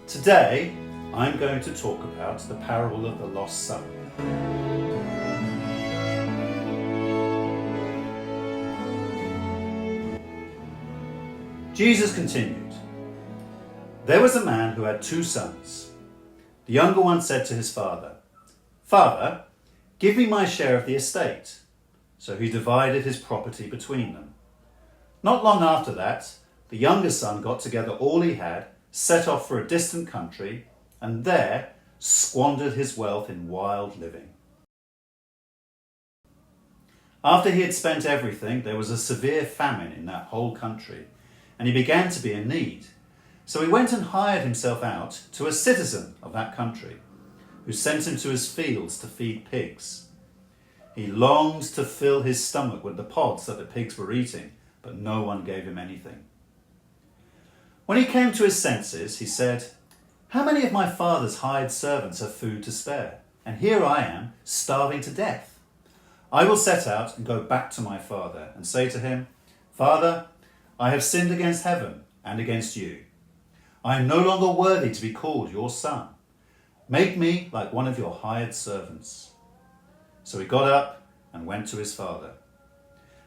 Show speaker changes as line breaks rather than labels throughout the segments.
Today, I'm going to talk about the parable of the lost son. Jesus continued, "There was a man who had 2 sons. The younger one said to his father, 'Father, give me my share of the estate.' So he divided his property between them. Not long after that, the younger son got together all he had, set off for a distant country, and there squandered his wealth in wild living. After he had spent everything, there was a severe famine in that whole country, and he began to be in need. So he went and hired himself out to a citizen of that country, who sent him to his fields to feed pigs. He longed to fill his stomach with the pods that the pigs were eating, but no one gave him anything. When he came to his senses, he said, 'How many of my father's hired servants have food to spare? And here I am, starving to death. I will set out and go back to my father and say to him, Father, I have sinned against heaven and against you. I am no longer worthy to be called your son. Make me like one of your hired servants.' So he got up and went to his father.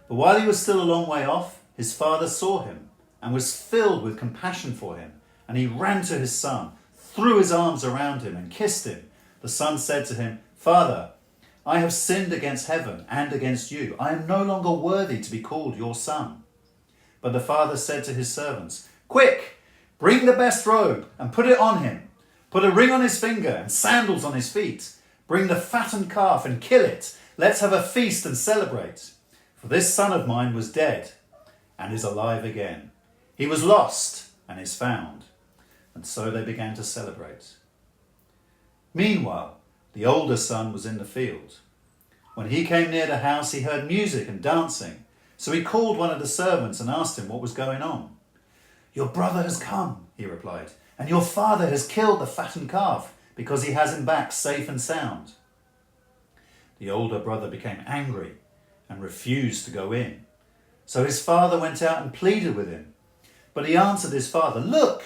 But while he was still a long way off, his father saw him and was filled with compassion for him, and he ran to his son, threw his arms around him and kissed him. The son said to him, 'Father, I have sinned against heaven and against you. I am no longer worthy to be called your son.' But the father said to his servants, 'Quick, bring the best robe and put it on him. Put a ring on his finger and sandals on his feet. Bring the fattened calf and kill it. Let's have a feast and celebrate. For this son of mine was dead and is alive again. He was lost and is found.' And so they began to celebrate. Meanwhile, the older son was in the field. When he came near the house, he heard music and dancing. So he called one of the servants and asked him what was going on. 'Your brother has come,' he replied, 'and your father has killed the fattened calf because he has him back safe and sound.' The older brother became angry and refused to go in. So his father went out and pleaded with him. But he answered his father, 'Look,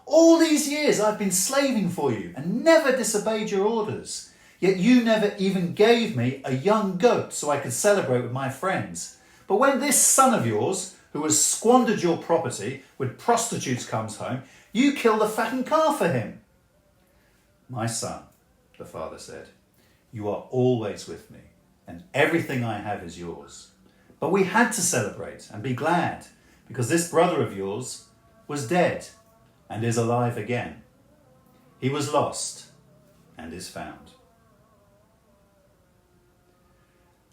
all these years I've been slaving for you and never disobeyed your orders. Yet you never even gave me a young goat so I could celebrate with my friends. But when this son of yours, who has squandered your property with prostitutes, comes home, you kill the fattened calf for him.' 'My son,' the father said, 'you are always with me, and everything I have is yours. But we had to celebrate and be glad, because this brother of yours was dead and is alive again. He was lost and is found.'"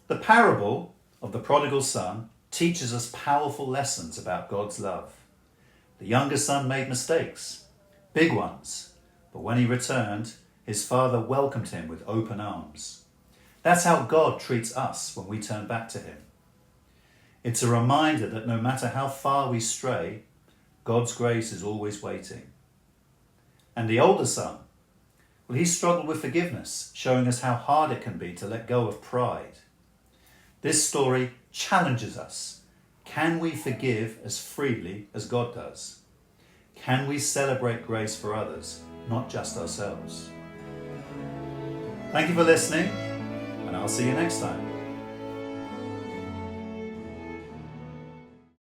The parable of the prodigal son teaches us powerful lessons about God's love. The younger son made mistakes, big ones, but when he returned, his father welcomed him with open arms. That's how God treats us when we turn back to him. It's a reminder that no matter how far we stray, God's grace is always waiting. And the older son, well, he struggled with forgiveness, showing us how hard it can be to let go of pride. This story challenges us. Can we forgive as freely as God does? Can we celebrate grace for others, not just ourselves? Thank you for listening, and I'll see you next time.